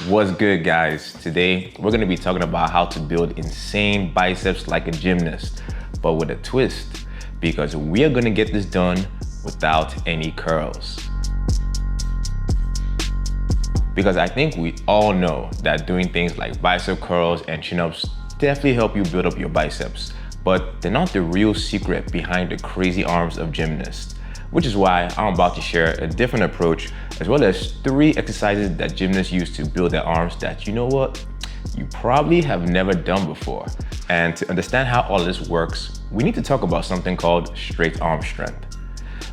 What's good, guys? Today, we're gonna be talking about how to build insane biceps like a gymnast, but with a twist, because we are gonna get this done without any curls. Because I think we all know that doing things like bicep curls and chin-ups definitely help you build up your biceps, but they're not the real secret behind the crazy arms of gymnasts. Which is why I'm about to share a different approach, as well as 3 exercises that gymnasts use to build their arms that, you know what, you probably have never done before. And to understand how all this works, we need to talk about something called straight arm strength.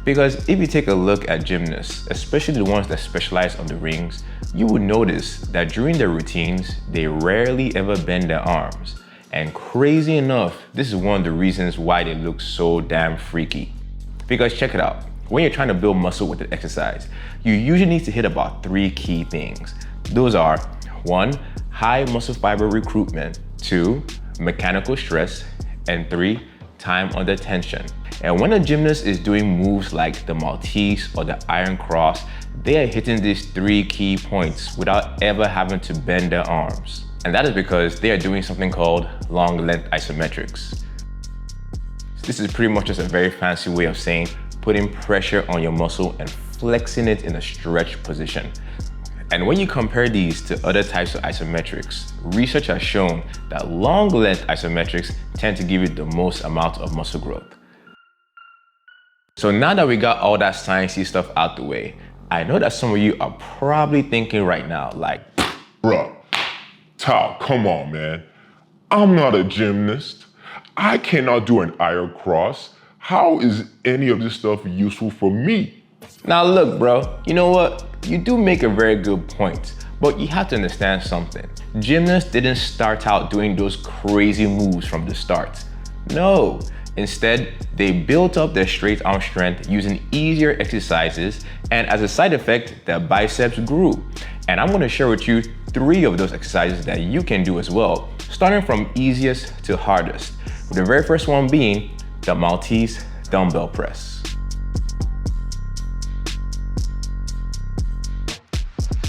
Because if you take a look at gymnasts, especially the ones that specialize on the rings, you will notice that during their routines, they rarely ever bend their arms. And crazy enough, this is one of the reasons why they look so damn freaky. Because check it out, when you're trying to build muscle with an exercise, you usually need to hit about 3 key things. Those are 1, high muscle fiber recruitment, 2, mechanical stress, and 3, time under tension. And when a gymnast is doing moves like the Maltese or the iron cross, they are hitting these 3 key points without ever having to bend their arms. And that is because they are doing something called long length isometrics. This is pretty much just a very fancy way of saying putting pressure on your muscle and flexing it in a stretch position. And when you compare these to other types of isometrics, research has shown that long length isometrics tend to give you the most amount of muscle growth. So now that we got all that sciencey stuff out the way, I know that some of you are probably thinking right now, like, Bruh, Tal, come on, man. I'm not a gymnast. I cannot do an iron cross. How is any of this stuff useful for me? now look, bro, you know what? You do make a very good point, but you have to understand something. Gymnasts didn't start out doing those crazy moves from the start. No, instead, they built up their straight arm strength using easier exercises, and as a side effect, their biceps grew. And I'm gonna share with you 3 of those exercises that you can do as well, starting from easiest to hardest. With the very first one being the Maltese dumbbell press.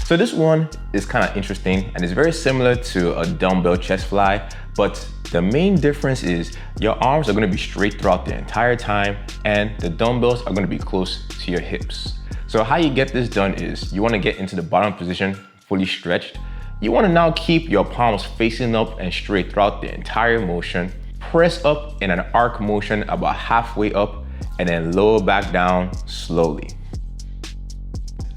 So this one is kind of interesting and it's very similar to a dumbbell chest fly, but the main difference is your arms are going to be straight throughout the entire time and the dumbbells are going to be close to your hips. So how you get this done is you want to get into the bottom position, fully stretched. You want to now keep your palms facing up and straight throughout the entire motion. Press up in an arc motion about halfway up and then lower back down slowly.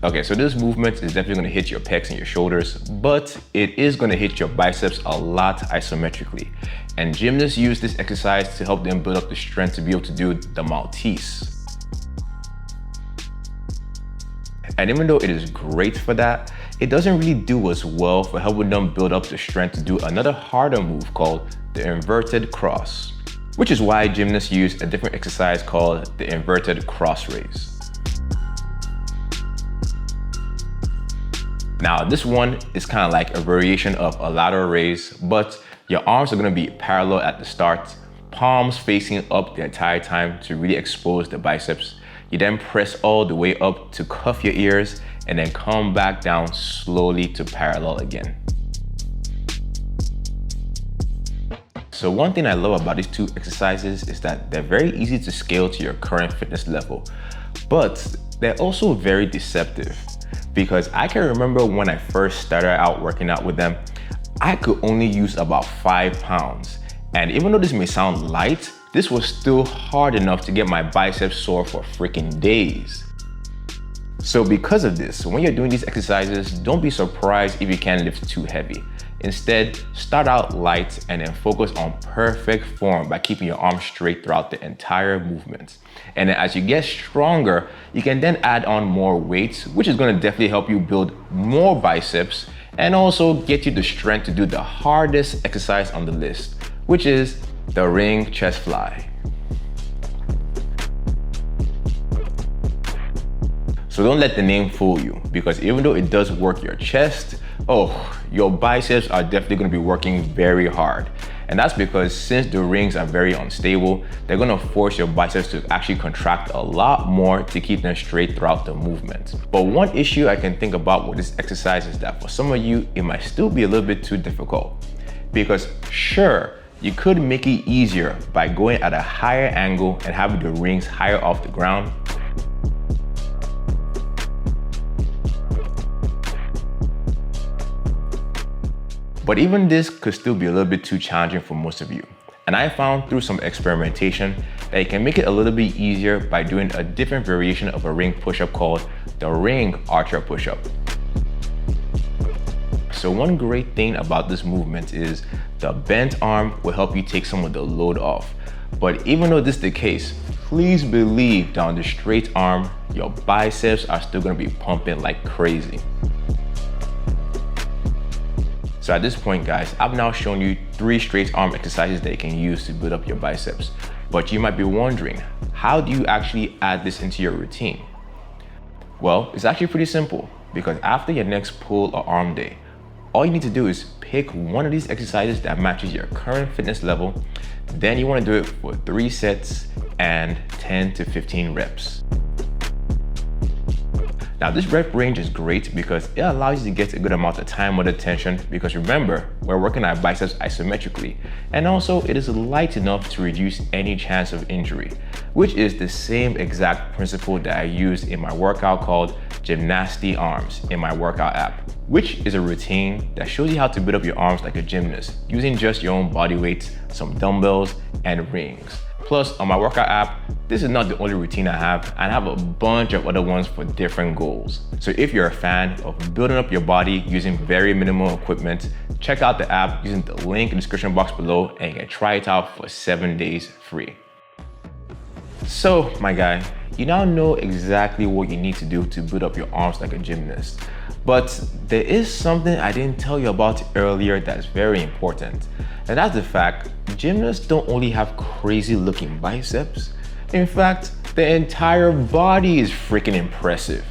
Okay, so this movement is definitely gonna hit your pecs and your shoulders, but it is gonna hit your biceps a lot isometrically. And gymnasts use this exercise to help them build up the strength to be able to do the Maltese. And even though it is great for that, it doesn't really do as well for helping them build up the strength to do another harder move called the inverted cross, which is why gymnasts use a different exercise called the inverted cross raise. Now, this one is kind of like a variation of a lateral raise, but your arms are going to be parallel at the start, palms facing up the entire time to really expose the biceps. You then press all the way up to cuff your ears and then come back down slowly to parallel again. So one thing I love about these 2 exercises is that they're very easy to scale to your current fitness level, but they're also very deceptive. Because I can remember when I first started out working out with them, I could only use about 5 pounds. And even though this may sound light, this was still hard enough to get my biceps sore for freaking days. So because of this, when you're doing these exercises, don't be surprised if you can't lift too heavy. Instead, start out light and then focus on perfect form by keeping your arms straight throughout the entire movement. And then as you get stronger, you can then add on more weights, which is going to definitely help you build more biceps and also get you the strength to do the hardest exercise on the list, which is the ring chest fly. So don't let the name fool you, because even though it does work your chest, your biceps are definitely going to be working very hard. And that's because since the rings are very unstable, they're gonna force your biceps to actually contract a lot more to keep them straight throughout the movement. But one issue I can think about with this exercise is that for some of you, it might still be a little bit too difficult. Because sure, you could make it easier by going at a higher angle and having the rings higher off the ground. But even this could still be a little bit too challenging for most of you. And I found through some experimentation that you can make it a little bit easier by doing a different variation of a ring push-up called the ring archer push-up. So one great thing about this movement is the bent arm will help you take some of the load off. But even though this is the case, please believe that on the straight arm, your biceps are still gonna be pumping like crazy. So at this point, guys, I've now shown you 3 straight arm exercises that you can use to build up your biceps. But you might be wondering, how do you actually add this into your routine? Well, it's actually pretty simple, because after your next pull or arm day, all you need to do is pick one of these exercises that matches your current fitness level. Then you want to do it for 3 sets and 10 to 15 reps. Now this rep range is great because it allows you to get a good amount of time under tension, because remember, we're working our biceps isometrically, and also it is light enough to reduce any chance of injury, which is the same exact principle that I use in my workout called Gymnast arms in my workout app, which is a routine that shows you how to build up your arms like a gymnast using just your own body weight, some dumbbells, and rings. Plus, on my workout app, this is not the only routine I have. I have a bunch of other ones for different goals. So if you're a fan of building up your body using very minimal equipment, check out the app using the link in the description box below, and you can try it out for 7 days free. So, my guy, you now know exactly what you need to do to build up your arms like a gymnast. But there is something I didn't tell you about earlier that's very important. And that's the fact gymnasts don't only have crazy looking biceps. In fact, the entire body is freaking impressive.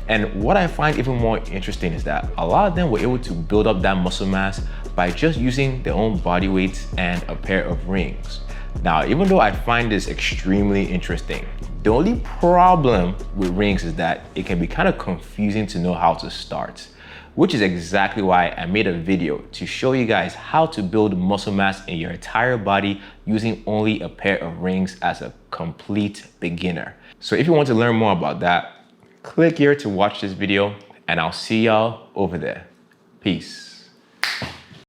And what I find even more interesting is that a lot of them were able to build up that muscle mass by just using their own body weight and a pair of rings. Now, even though I find this extremely interesting, the only problem with rings is that it can be kind of confusing to know how to start, which is exactly why I made a video to show you guys how to build muscle mass in your entire body using only a pair of rings as a complete beginner. So if you want to learn more about that, click here to watch this video, and I'll see y'all over there. Peace.